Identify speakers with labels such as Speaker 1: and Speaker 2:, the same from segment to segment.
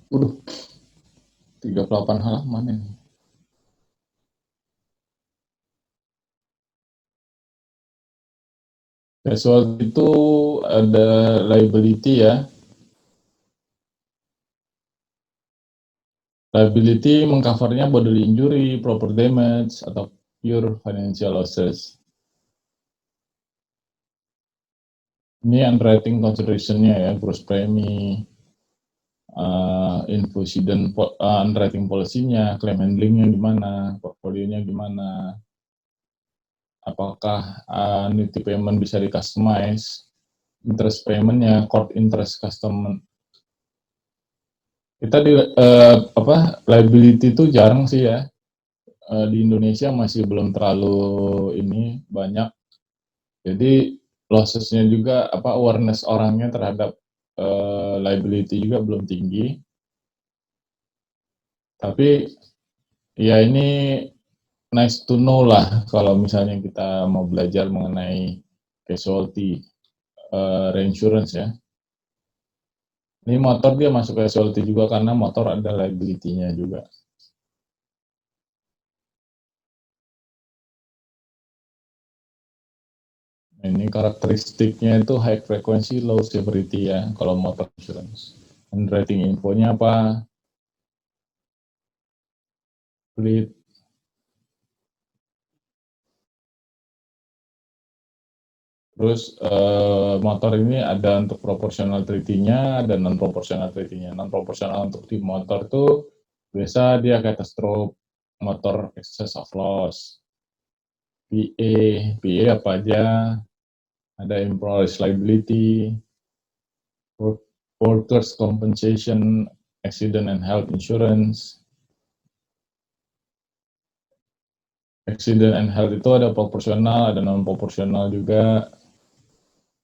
Speaker 1: Udah 38 halaman ini. Casualty itu ada liability ya. Liability mengcovernya bodily injury, property damage, atau pure financial losses. Ini underwriting consideration-nya ya, gross premi, infusion underwriting policy-nya, claim handling-nya gimana, portfolio-nya gimana, apakah annuity payment bisa di-customize, interest payment-nya, court interest custom. Kita di liability itu jarang sih ya. Di Indonesia masih belum terlalu ini banyak. Jadi losses-nya juga awareness orangnya terhadap liability juga belum tinggi. Tapi ya ini nice to know lah kalau misalnya kita mau belajar mengenai casualty reinsurance ya. Ini motor dia masuk casualty juga karena motor ada liability-nya juga. Ini karakteristiknya itu high frequency, low severity ya, kalau motor insurance. Underwriting infonya apa? Fleet. Terus motor ini ada untuk proportional treaty-nya, ada non-proportional treaty-nya. Non-proportional untuk di motor tuh biasa dia catastrophe, motor excess of loss, PA apa aja, ada employees liability, workers compensation, accident and health insurance. Accident and health itu ada proporsional, ada non proporsional juga,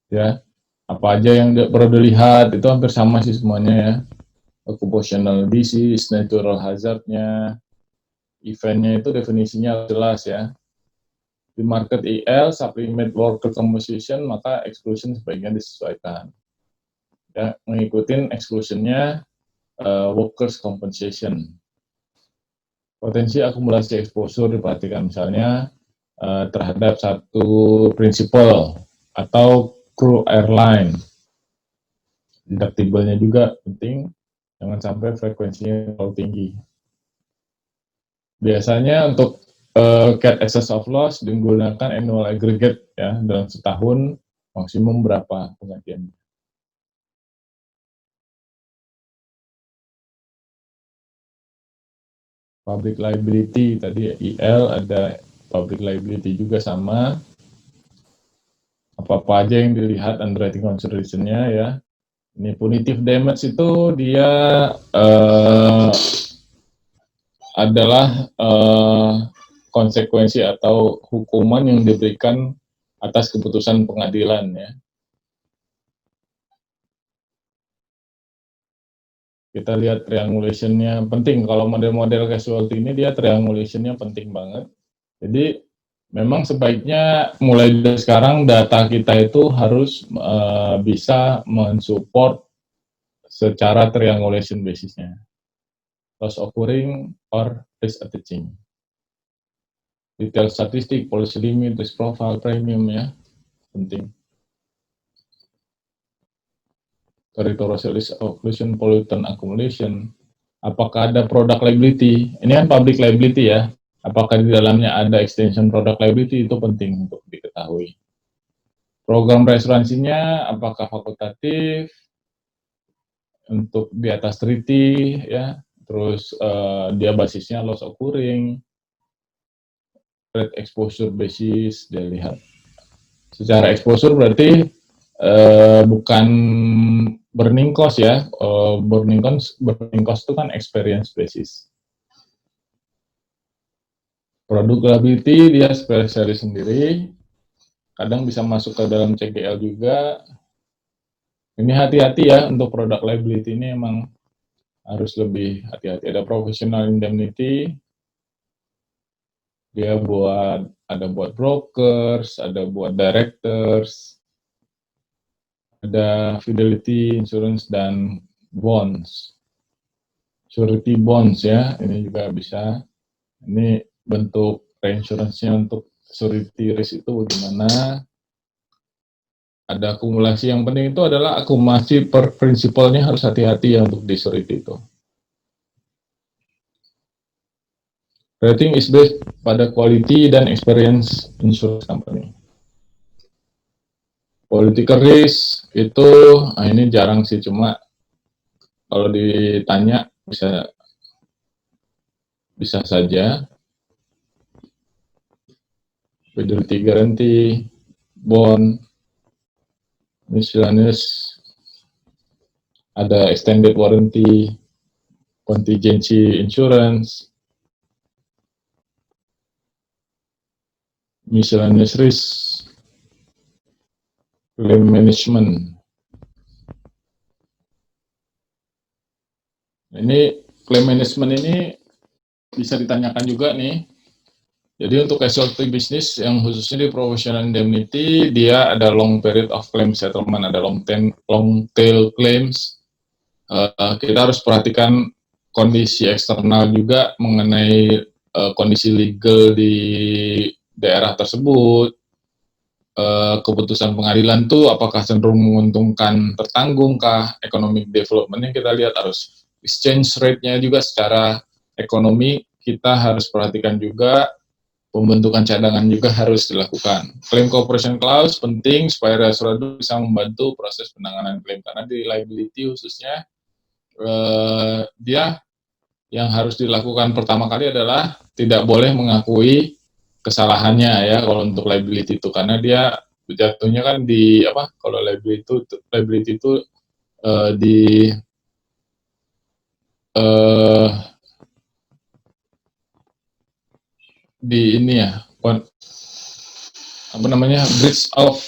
Speaker 1: ya. Apa aja yang perlu dilihat itu hampir sama sih semuanya ya. Occupational disease, natural hazardnya, eventnya itu definisinya jelas ya. Di market IL, supplement worker compensation, maka exclusion sebaiknya disesuaikan. Ya, mengikuti exclusionnya workers compensation. Potensi akumulasi exposure diperhatikan misalnya terhadap satu prinsipal atau kru airline. Deductible-nya juga penting, jangan sampai frekuensinya terlalu tinggi. Biasanya untuk cat excess of loss digunakan annual aggregate ya, dalam setahun maksimum berapa penggantian. Public liability tadi IL ada public liability juga sama. Apa-apa aja yang dilihat underwriting consideration-nya ya. Ini punitive damage itu dia adalah konsekuensi atau hukuman yang diberikan atas keputusan pengadilan ya. Kita lihat triangulation-nya penting. Kalau model-model casualty ini dia triangulation-nya penting banget. Jadi memang sebaiknya mulai dari sekarang data kita itu harus bisa mensupport secara triangulation basisnya. Loss occurring or risk attaching. Detail statistik, policy limit, risk profile, premium ya, penting. Territorial risk occlusion, pollutant accumulation. Apakah ada product liability? Ini kan public liability ya. Apakah di dalamnya ada extension product liability? Itu penting untuk diketahui. Program reasuransinya apakah fakultatif? Untuk di atas treaty ya. Terus dia basisnya loss occurring, rate exposure basis, dia lihat. Secara exposure berarti bukan burning cost ya. Burning cost itu kan experience basis. Produk liability dia spesialis sendiri, kadang bisa masuk ke dalam CGL juga. Ini hati-hati ya, untuk produk liability ini emang harus lebih hati-hati. Ada professional indemnity, dia ada buat brokers, ada buat directors, ada fidelity insurance dan bonds. surety bonds ya, ini juga bisa. Ini bentuk reinsurance-nya untuk surety risk itu bagaimana. Ada akumulasi, yang penting itu adalah akumulasi per prinsipalnya harus hati-hati ya untuk di surety itu. Rating is based pada quality dan experience insurance company. Political risk itu, nah ini jarang sih, cuma kalau ditanya bisa saja. Fidelity guarantee, bond, miscellaneous, ada extended warranty, contingency insurance, miscellaneous risk, claim management. Ini claim management ini bisa ditanyakan juga nih. Jadi untuk casualty business yang khususnya di professional indemnity, dia ada long period of claim settlement, ada long tail claims. Kita harus perhatikan kondisi eksternal juga mengenai kondisi legal di daerah tersebut. Keputusan pengadilan tuh apakah cenderung menguntungkan tertanggungkah, economic development-nya kita lihat, harus exchange rate-nya juga secara ekonomi kita harus perhatikan juga. Pembentukan cadangan juga harus dilakukan. Claim cooperation clause penting supaya reasurator bisa membantu proses penanganan klaim, karena di liability khususnya dia yang harus dilakukan pertama kali adalah tidak boleh mengakui kesalahannya ya kalau untuk liability itu, karena dia jatuhnya kan di apa, kalau liability itu di ini ya, apa namanya, breach of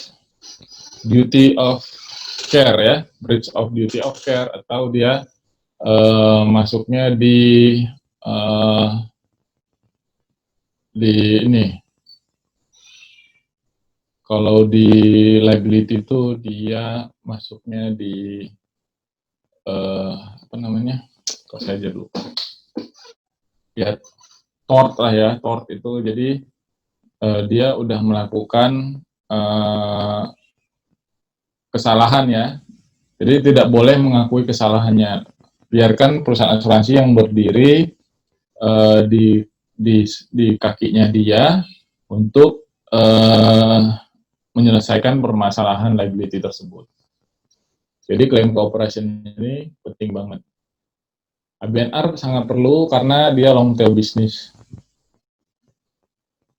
Speaker 1: duty of care ya, breach of duty of care, atau dia masuknya di ini, kalau di liability itu dia masuknya di apa namanya, kok saya aja lupa ya, tort lah ya, tort itu. Jadi dia udah melakukan kesalahan ya, jadi tidak boleh mengakui kesalahannya, biarkan perusahaan asuransi yang berdiri di kakinya dia untuk menyelesaikan permasalahan liability tersebut. Jadi claim cooperation ini penting banget. ABNR sangat perlu karena dia long tail business.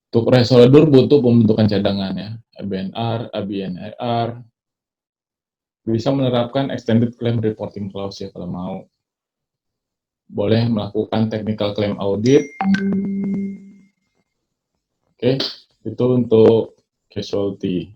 Speaker 1: Untuk reasurator butuh pembentukan cadangan ya, ABNR, ABNR, bisa menerapkan extended claim reporting clause ya kalau mau. Boleh melakukan technical claim audit. Oke, itu untuk casualty.